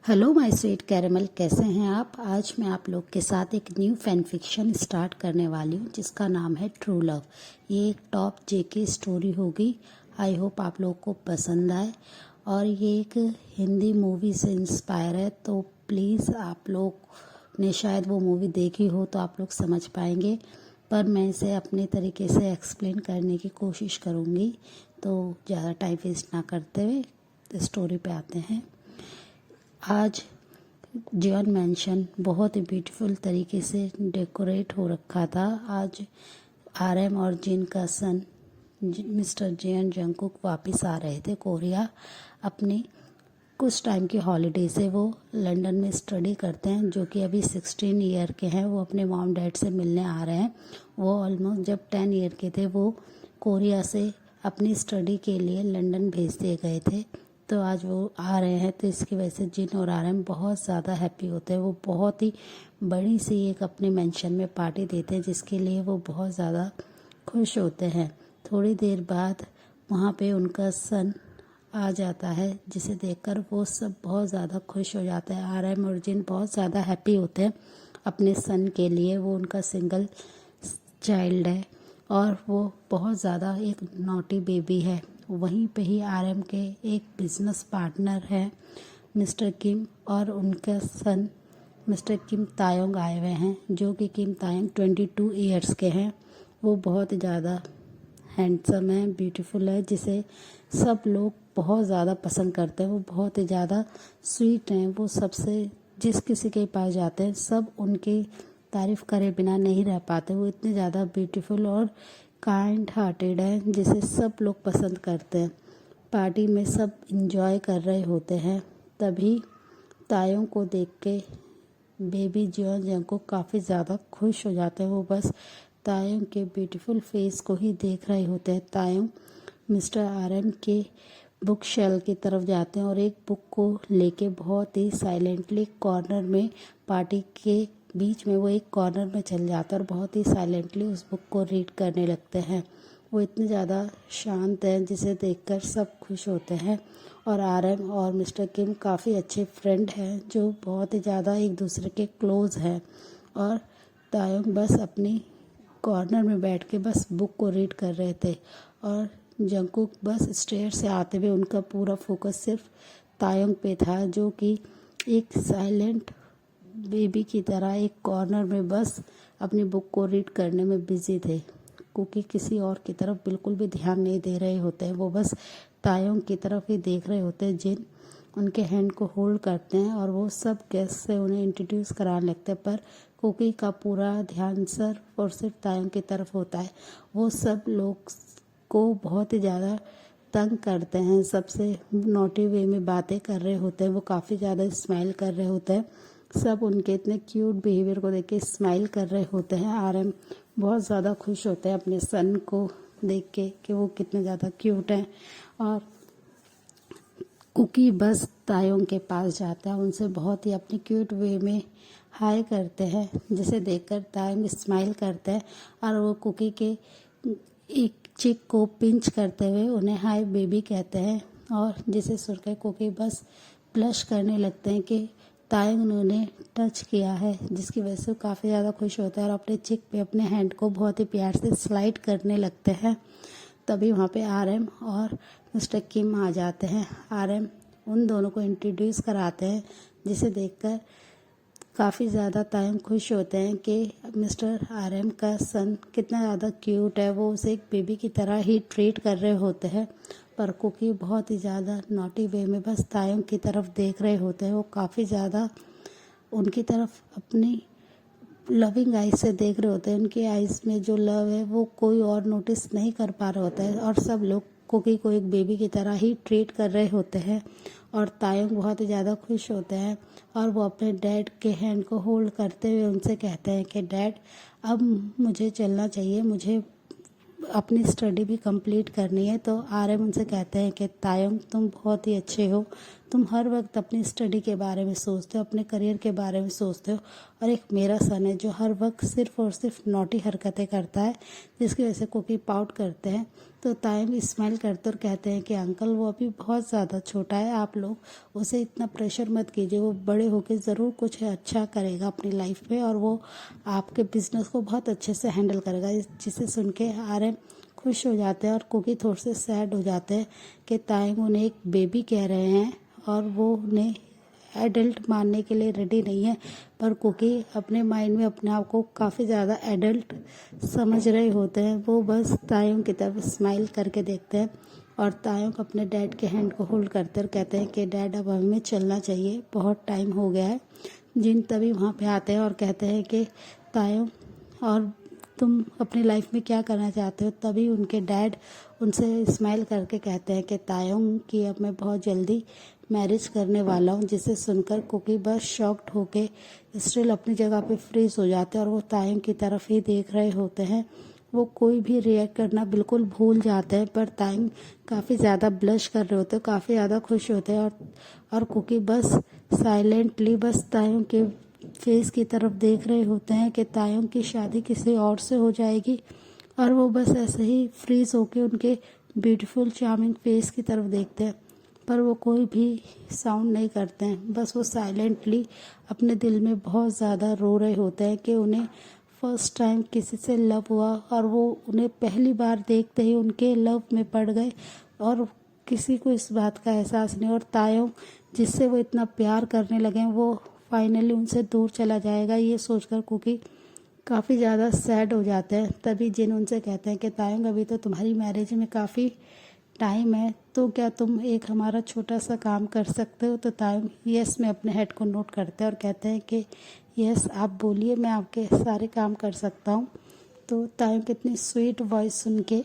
Hello my sweet caramel, कैसे हैं आप। आज मैं आप लोग के साथ एक न्यू फैन फिक्शन स्टार्ट करने वाली हूँ जिसका नाम है ट्रू लव। ये एक टॉप जेके स्टोरी होगी। आई होप आप लोग को पसंद आए। और ये एक हिंदी मूवी से इंस्पायर है, तो प्लीज़ आप लोग ने शायद वो मूवी देखी हो तो आप लोग समझ पाएंगे, पर मैं इसे अपने तरीके से एक्सप्लेन करने की कोशिश करूँगी। तो ज़्यादा टाइम वेस्ट ना करते हुए स्टोरी पे आते हैं। आज जियन मैंशन बहुत ही ब्यूटीफुल तरीके से डेकोरेट हो रखा था। आज आरएम और जिन का सन मिस्टर जियन जंगकुक वापस आ रहे थे कोरिया। अपनी कुछ टाइम की हॉलीडे से वो लंदन में स्टडी करते हैं, जो कि अभी 16 ईयर के हैं। वो अपने मॉम डैड से मिलने आ रहे हैं। वो ऑलमोस्ट जब 10 ईयर के थे वो कोरिया से अपनी स्टडी के लिए लंदन भेज दिए गए थे। तो आज वो आ रहे हैं, तो इसकी वजह से जिन और आरएम बहुत ज़्यादा हैप्पी होते हैं। वो बहुत ही बड़ी सी एक अपने मेंशन में पार्टी देते हैं, जिसके लिए वो बहुत ज़्यादा खुश होते हैं। थोड़ी देर बाद वहाँ पे उनका सन आ जाता है, जिसे देखकर वो सब बहुत ज़्यादा खुश हो जाते हैं। आरएम और जिन बहुत ज़्यादा हैप्पी होते हैं अपने सन के लिए। वो उनका सिंगल चाइल्ड है और वो बहुत ज़्यादा एक नॉटी बेबी है। वहीं पे ही आरएम के एक बिजनेस पार्टनर है मिस्टर किम, और उनका सन मिस्टर किम तायोंग आए हुए हैं, जो कि किम तायोंग 22 ईयर्स के हैं। वो बहुत ज़्यादा हैंडसम है, ब्यूटीफुल है, जिसे सब लोग बहुत ज़्यादा पसंद करते हैं। वो बहुत ही ज़्यादा स्वीट हैं। वो सबसे जिस किसी के पास जाते हैं सब उनकी तारीफ़ करे बिना नहीं रह पाते। वो इतने ज़्यादा ब्यूटीफुल और काइंड हार्टेड है, जिसे सब लोग पसंद करते हैं। पार्टी में सब इंजॉय कर रहे होते हैं, तभी तायों को देख के बेबी जियोन जंगकुक काफ़ी ज़्यादा खुश हो जाते हैं। वो बस तायों के ब्यूटीफुल फेस को ही देख रहे होते हैं। तायों मिस्टर आरएम के बुक शेल्फ की तरफ जाते हैं और एक बुक को लेके बहुत ही साइलेंटली कॉर्नर में, पार्टी के बीच में वो एक कॉर्नर में चल जाता है और बहुत ही साइलेंटली उस बुक को रीड करने लगते हैं। वो इतने ज़्यादा शांत हैं, जिसे देखकर सब खुश होते हैं। और आरएम और मिस्टर किम काफ़ी अच्छे फ्रेंड हैं, जो बहुत ही ज़्यादा एक दूसरे के क्लोज़ हैं। और तायोंग बस अपनी कॉर्नर में बैठ के बस बुक को रीड कर रहे थे, और जंगकुक बस स्टेयर से आते हुए उनका पूरा फोकस सिर्फ तायोंग पे था, जो कि एक साइलेंट बेबी की तरह एक कॉर्नर में बस अपनी बुक को रीड करने में बिजी थे। कुकी किसी और की तरफ बिल्कुल भी ध्यान नहीं दे रहे होते हैं। वो बस तायोंग की तरफ ही देख रहे होते हैं। जिन उनके हैंड को होल्ड करते हैं और वो सब गेस्ट से उन्हें इंट्रोड्यूस कराने लगते हैं, पर कुकी का पूरा ध्यान सिर्फ और सिर्फ तायोंग की तरफ होता है। वो सब लोग को बहुत ही ज़्यादा तंग करते हैं, सबसे नॉटी वे में बातें कर रहे होते हैं। वो काफ़ी ज़्यादा स्माइल कर रहे होते हैं। सब उनके इतने क्यूट बिहेवियर को देख के स्माइल कर रहे होते हैं। आरएम बहुत ज़्यादा खुश होते हैं अपने सन को देख के कि वो कितने ज़्यादा क्यूट हैं। और कुकी बस तायोंग के पास जाता है, उनसे बहुत ही अपनी क्यूट वे में हाय करते हैं, जिसे देखकर तायोंग स्माइल करते हैं और वो कुकी के एक चिक को पिंच करते हुए उन्हें हाय बेबी कहते हैं। और जिसे सुनकर कुकी बस ब्लश करने लगते हैं कि तायोंग ने उन्हें टच किया है, जिसकी वजह से काफ़ी ज़्यादा खुश होता है और अपने चिक पे अपने हैंड को बहुत ही प्यार से स्लाइड करने लगते हैं। तभी वहाँ पे आरएम और मिस्टर किम आ जाते हैं। आरएम उन दोनों को इंट्रोड्यूस कराते हैं, जिसे देखकर काफ़ी ज़्यादा तायोंग खुश होते हैं कि मिस्टर आरएम का सन कितना ज़्यादा क्यूट है। वो उसे एक बेबी की तरह ही ट्रीट कर रहे होते हैं, पर कुकी बहुत ही ज़्यादा नॉटी वे में बस तायोंग की तरफ देख रहे होते हैं। वो काफ़ी ज़्यादा उनकी तरफ अपनी लविंग आइज से देख रहे होते हैं। उनकी आइज़ में जो लव है वो कोई और नोटिस नहीं कर पा रहा होता है, और सब लोग कुकी को एक बेबी की तरह ही ट्रीट कर रहे होते हैं। और तायोंग बहुत ही ज़्यादा खुश होते हैं और वो अपने डैड के हैंड को होल्ड करते हुए उनसे कहते हैं कि डैड, अब मुझे चलना चाहिए, मुझे अपनी स्टडी भी कंप्लीट करनी है। तो आरएम उनसे कहते हैं कि तायोंग, तुम बहुत ही अच्छे हो, तुम हर वक्त अपनी स्टडी के बारे में सोचते हो, अपने करियर के बारे में सोचते हो। और एक मेरा सन है जो हर वक्त सिर्फ और सिर्फ नॉटी हरकतें करता है, जिसकी वजह से कुकी पाउट करते हैं। तो तायम स्माइल करते और कहते हैं कि अंकल वो अभी बहुत ज़्यादा छोटा है, आप लोग उसे इतना प्रेशर मत कीजिए, वो बड़े होकर ज़रूर कुछ अच्छा करेगा अपनी लाइफ में और वो आपके बिजनेस को बहुत अच्छे से हैंडल करेगा। जिसे सुन के आर्यन खुश हो जाते हैं और कुकी थोड़े से सैड हो जाते हैं कि तायम उन्हें एक बेबी कह रहे हैं और वो उन्हें एडल्ट मानने के लिए रेडी नहीं है। पर कुकी अपने माइंड में अपने आप को काफ़ी ज़्यादा एडल्ट समझ रहे होते हैं। वो बस तायम की तरफ स्माइल करके देखते हैं और तायम अपने डैड के हैंड को होल्ड करते और कहते हैं कि डैड अब हमें चलना चाहिए, बहुत टाइम हो गया है। जिन तभी वहाँ पे आते हैं और कहते हैं कि तायम और तुम अपनी लाइफ में क्या करना चाहते हो। तभी उनके डैड उनसे स्माइल करके कहते हैं कि तायम कि अब मैं बहुत जल्दी मैरिज करने वाला हूँ। जिसे सुनकर कुकी बस शॉक्ड होके स्टिल अपनी जगह पे फ्रीज हो जाते हैं और वो तायम की तरफ ही देख रहे होते हैं। वो कोई भी रिएक्ट करना बिल्कुल भूल जाते हैं, पर तायम काफ़ी ज़्यादा ब्लश कर रहे होते हैं, काफ़ी ज़्यादा खुश होते हैं और कुकी बस साइलेंटली बस तायम के फेस की तरफ देख रहे होते हैं कि तायम की शादी किसी और से हो जाएगी। और वो बस ऐसे ही फ्रीज होके उनके ब्यूटीफुल चार्मिंग फेस की तरफ देखते हैं, पर वो कोई भी साउंड नहीं करते हैं। बस वो साइलेंटली अपने दिल में बहुत ज़्यादा रो रहे होते हैं कि उन्हें फर्स्ट टाइम किसी से लव हुआ और वो उन्हें पहली बार देखते ही उनके लव में पड़ गए और किसी को इस बात का एहसास नहीं। और तायम जिससे वो इतना प्यार करने लगे वो फाइनली उनसे दूर चला जाएगा, ये सोचकर कुकी काफ़ी ज़्यादा सैड हो जाते हैं। तभी जिन उनसे कहते हैं कि तायम अभी तो तुम्हारी मैरिज में काफ़ी टाइम है, तो क्या तुम एक हमारा छोटा सा काम कर सकते हो। तो तायम यस में अपने हेड को नोट करते हैं और कहते हैं कि यस आप बोलिए, मैं आपके सारे काम कर सकता हूँ। तो तायम कितनी स्वीट वॉइस सुन के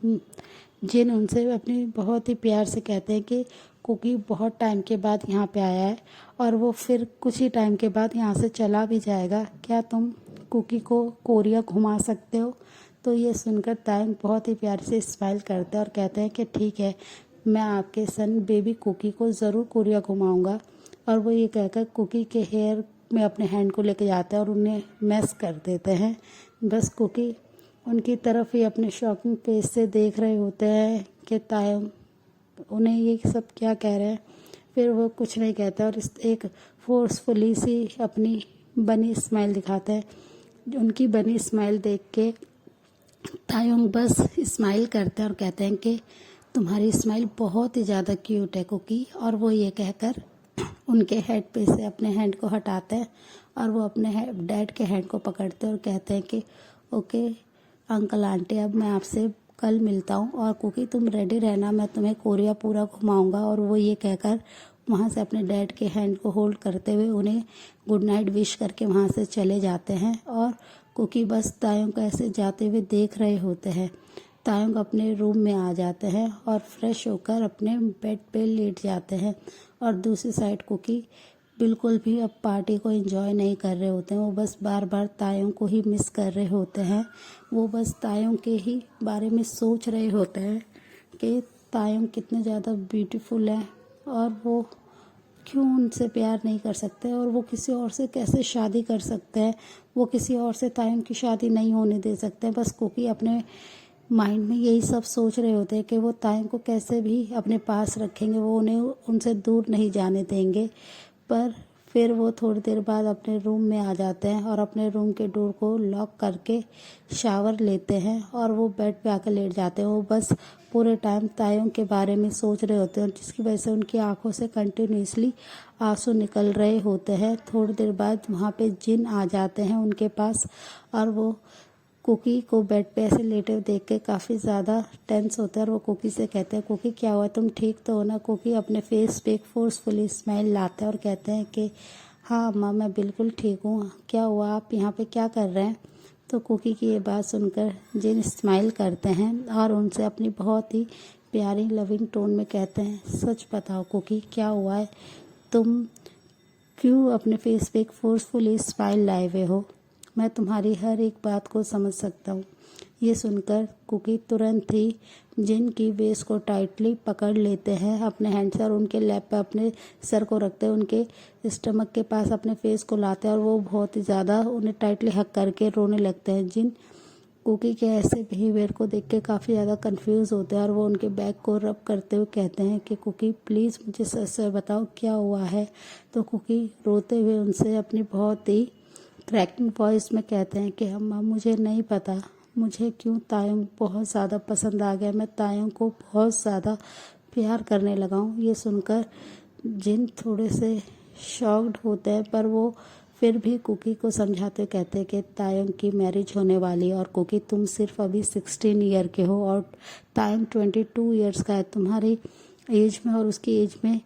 जिन उनसे अपनी बहुत ही प्यार से कहते हैं कि कुकी बहुत टाइम के बाद यहाँ पे आया है और वो फिर कुछ ही टाइम के बाद यहाँ से चला भी जाएगा, क्या तुम कुकी को कोरिया घुमा सकते हो। तो ये सुनकर तायम बहुत ही प्यार से स्माइल करते हैं और कहते हैं कि ठीक है, मैं आपके सन बेबी कुकी को ज़रूर कोरिया घुमाऊँगा। और वो ये कहकर कुकी के हेयर में अपने हैंड को लेके जाते हैं और उन्हें मैस कर देते हैं। बस कुकी उनकी तरफ ही अपने शॉकिंग फेस से देख रहे होते हैं कि तायम उन्हें ये सब क्या कह रहे हैं। फिर वो कुछ नहीं कहता और एक फोर्सफुली सी अपनी बनी स्माइल दिखाता है। उनकी बनी स्माइल देख के तायम बस स्माइल करते हैं और कहते हैं कि तुम्हारी स्माइल बहुत ही ज़्यादा क्यूट है कुकी। और वो ये कहकर उनके हेड पे से अपने हैंड को हटाते हैं और वो अपने डैड के हैंड को पकड़ते हैं और कहते हैं कि ओके अंकल आंटी, अब मैं आपसे कल मिलता हूँ और कुकी तुम रेडी रहना, मैं तुम्हें कोरिया पूरा घुमाऊंगा। और वो ये कहकर वहाँ से अपने डैड के हैंड को होल्ड करते हुए उन्हें गुड नाइट विश करके वहाँ से चले जाते हैं। और कुकी बस तायम को ऐसे जाते हुए देख रहे होते हैं। तायम अपने रूम में आ जाते हैं और फ्रेश होकर अपने बेड पे लेट जाते हैं। और दूसरी साइड कुकी बिल्कुल भी अब पार्टी को एंजॉय नहीं कर रहे होते हैं। वो बस बार बार तायम को ही मिस कर रहे होते हैं। वो बस तायम के ही बारे में सोच रहे होते हैं कि तायम कितने ज़्यादा ब्यूटीफुल है और वो क्यों उनसे प्यार नहीं कर सकते और वो किसी और से कैसे शादी कर सकते हैं। वो किसी और से तायम की शादी नहीं होने दे सकते हैं। बस कुकी अपने माइंड में यही सब सोच रहे होते हैं कि वो तायम को कैसे भी अपने पास रखेंगे, वो उन्हें उनसे दूर नहीं जाने देंगे। पर फिर वो थोड़ी देर बाद अपने रूम में आ जाते हैं और अपने रूम के डोर को लॉक करके शावर लेते हैं और वो बेड पे आकर लेट जाते हैं। वो बस पूरे टाइम तायम के बारे में सोच रहे होते हैं, जिसकी वजह से उनकी आंखों से कंटिन्यूसली आंसू निकल रहे होते हैं। थोड़ी देर बाद वहाँ पे जिन आ जाते हैं उनके पास और वो कुकी को बेड पे ऐसे लेटे हुए देख के काफ़ी ज़्यादा टेंस होते हैं और वो कुकी से कहते हैं कुकी क्या हुआ, तुम ठीक तो हो ना। कुकी अपने फेस पे एक फोर्सफुली स्माइल लाते हैं और कहते हैं कि हाँ अम्मा मैं बिल्कुल ठीक हूँ, क्या हुआ आप यहाँ पे क्या कर रहे हैं। तो कुकी की ये बात सुनकर जिन स्माइल करते हैं और उनसे अपनी बहुत ही प्यारी लविंग टोन में कहते हैं सच बताओ कुकी क्या हुआ है, तुम क्यों अपने फेस पे एक फोर्सफुली स्माइल लाए हुए हो। मैं तुम्हारी हर एक बात को समझ सकता हूँ। ये सुनकर कुकी तुरंत ही जिन की वेस्ट को टाइटली पकड़ लेते हैं अपने हैंड से और उनके लैप पे अपने सर को रखते हैं, उनके स्टमक के पास अपने फेस को लाते हैं और वो बहुत ही ज़्यादा उन्हें टाइटली हक करके रोने लगते हैं। जिन कुकी के ऐसे बिहेवियर को देख के काफ़ी ज़्यादा कंफ्यूज होते हैं और वो उनके बैक को रब करते हुए कहते हैं कि कुकी प्लीज़ मुझे सच से बताओ क्या हुआ है। तो कुकी रोते हुए उनसे अपनी बहुत ही क्रैकिंग वॉइस में कहते हैं कि अम्मा मुझे नहीं पता मुझे क्यों तायंग बहुत ज़्यादा पसंद आ गया, मैं तायंग को बहुत ज़्यादा प्यार करने लगा हूँ। ये सुनकर जिन थोड़े से शॉक्ड होते हैं पर वो फिर भी कुकी को समझाते हुए कहते हैं कि तायंग की मैरिज होने वाली है और कुकी तुम सिर्फ अभी 16 ईयर के हो और तायंग 22 ईयर्स का है। तुम्हारी एज में और उसकी एज में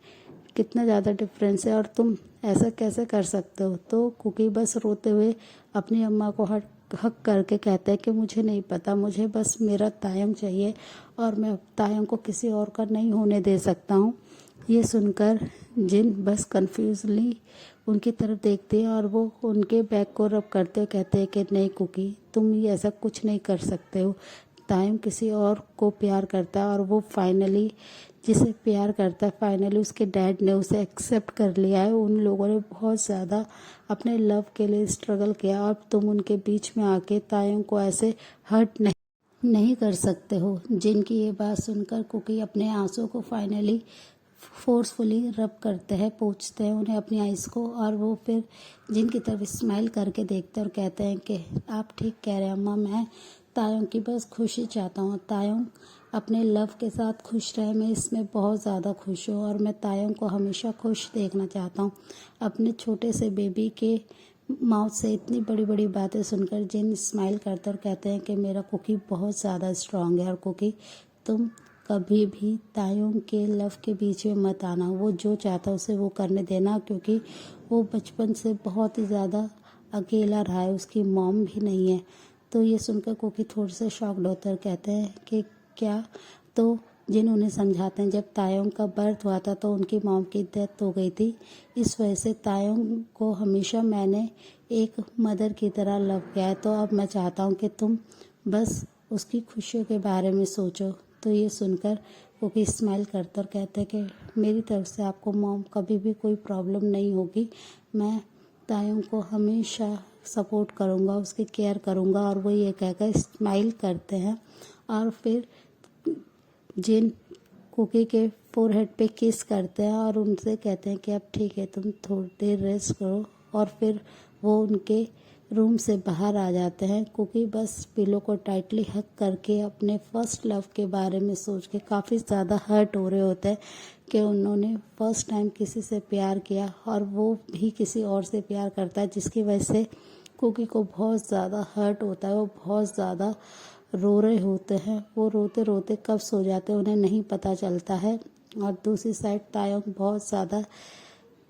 कितना ज़्यादा डिफरेंस है और तुम ऐसा कैसे कर सकते हो। तो कुकी बस रोते हुए अपनी अम्मा को हक करके कहता है कि मुझे नहीं पता, मुझे बस मेरा तायंग चाहिए और मैं तायंग को किसी और का नहीं होने दे सकता हूँ। ये सुनकर जिन बस कन्फ्यूजली उनकी तरफ देखते हैं और वो उनके बैक को रब करते कहते हैं कि नहीं कुकी तुम ये ऐसा कुछ नहीं कर सकते हो। तायंग किसी और को प्यार करता है और वो फाइनली जिसे प्यार करता है फाइनली उसके डैड ने उसे एक्सेप्ट कर लिया है। उन लोगों ने बहुत ज़्यादा अपने लव के लिए स्ट्रगल किया और तुम उनके बीच में आके तायंग को ऐसे हर्ट नहीं कर सकते हो। जिनकी ये बात सुनकर कुकी अपने आंसू को फाइनली फोर्सफुली रब करते हैं, पोंछते हैं उन्हें अपनी आइज़ को और वो फिर जिनकी तरफ स्माइल करके देखते हैं और कहते हैं कि आप ठीक कह रहे हैं अम्मा, मैं तायंग की बस खुशी चाहता हूँ। तायंग अपने लव के साथ खुश रहे, मैं इसमें बहुत ज़्यादा खुश हूँ और मैं तायंग को हमेशा खुश देखना चाहता हूँ। अपने छोटे से बेबी के माउथ से इतनी बड़ी बड़ी बातें सुनकर जिन स्माइल करते और कहते हैं कि मेरा कुकी बहुत ज़्यादा स्ट्रांग है और कुकी तुम कभी भी तायंग के लव के बीच में मत आना, वो जो चाहता है उसे वो करने देना क्योंकि वो बचपन से बहुत ही ज़्यादा अकेला रहा है, उसकी मॉम भी नहीं है। तो ये सुनकर कुकी थोड़े से शॉक्ड होते और कहते हैं कि क्या। तो जिन उन्हें समझाते हैं जब तायंग का बर्थ हुआ था तो उनकी मॉम की डेथ हो गई थी, इस वजह से तायंग को हमेशा मैंने एक मदर की तरह लव किया है। तो अब मैं चाहता हूँ कि तुम बस उसकी खुशियों के बारे में सोचो। तो ये सुनकर कुकी स्माइल करते और कहते हैं कि मेरी तरफ से आपको मॉम कभी भी कोई प्रॉब्लम नहीं होगी, मैं तायंग को हमेशा सपोर्ट करूँगा, उसकी केयर करूँगा। और वो ये कहकर स्माइल करते हैं और फिर जिन कुकी के फोरहेड पे किस करते हैं और उनसे कहते हैं कि अब ठीक है तुम थोड़ी देर रेस्ट करो और फिर वो उनके रूम से बाहर आ जाते हैं। कुकी बस पिलो को टाइटली हक करके अपने फर्स्ट लव के बारे में सोच के काफ़ी ज़्यादा हर्ट हो रहे होते हैं कि उन्होंने फर्स्ट टाइम किसी से प्यार किया और वो भी किसी और से प्यार करता है, जिसकी वजह से कुकी को बहुत ज़्यादा हर्ट होता है। वो बहुत ज़्यादा रो रहे होते हैं, वो रोते रोते कब सो जाते हैं उन्हें नहीं पता चलता है। और दूसरी साइड तायंग बहुत ज़्यादा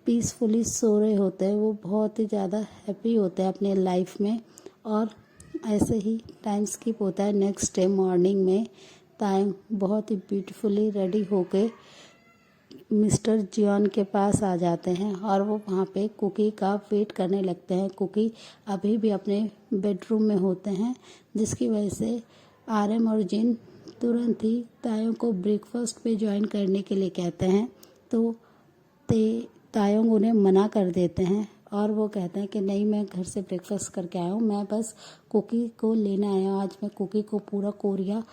पीसफुली सो रहे होते हैं, वो बहुत ही ज़्यादा हैप्पी होते हैं अपने लाइफ में। और ऐसे ही टाइम स्किप होता है। नेक्स्ट डे मॉर्निंग में तायंग बहुत ही ब्यूटीफुली रेडी होके मिस्टर जियोन के पास आ जाते हैं और वो वहाँ पे कुकी का वेट करने लगते हैं। कुकी अभी भी अपने बेडरूम में होते हैं, जिसकी वजह से आरएम और जिन तुरंत ही तायंग को ब्रेकफास्ट पे ज्वाइन करने के लिए कहते हैं। तो तायंग उन्हें मना कर देते हैं और वो कहते हैं कि नहीं, मैं घर से ब्रेकफास्ट करके आया हूँ, मैं बस कुकी को लेने आया हूँ, आज मैं कुकी को पूरा कोरिया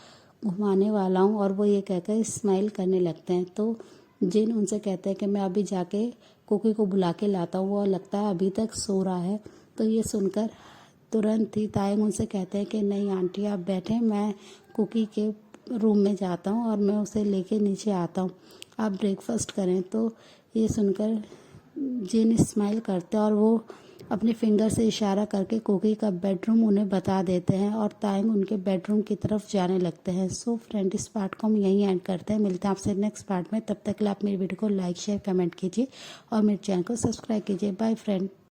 घुमाने वाला हूँ। और वो ये कहकर स्माइल करने लगते हैं। तो जिन उनसे कहते हैं कि मैं अभी जाके कुकी को बुला के लाता हूँ, वो लगता है अभी तक सो रहा है। तो ये सुनकर तुरंत ही तायंग उनसे कहते हैं कि नहीं आंटी आप बैठें, मैं कुकी के रूम में जाता हूँ और मैं उसे लेके नीचे आता हूँ, आप ब्रेकफास्ट करें। तो ये सुनकर जिन स्माइल करते हैं और वो अपने फिंगर से इशारा करके कुकी का बेडरूम उन्हें बता देते हैं और तायंग उनके बेडरूम की तरफ जाने लगते हैं। सो फ्रेंड, इस पार्ट को हम यहीं एंड करते हैं, मिलते हैं आपसे नेक्स्ट पार्ट में। तब तक के लिए आप मेरी वीडियो को लाइक शेयर कमेंट कीजिए और मेरे चैनल को सब्सक्राइब कीजिए। Bye friend.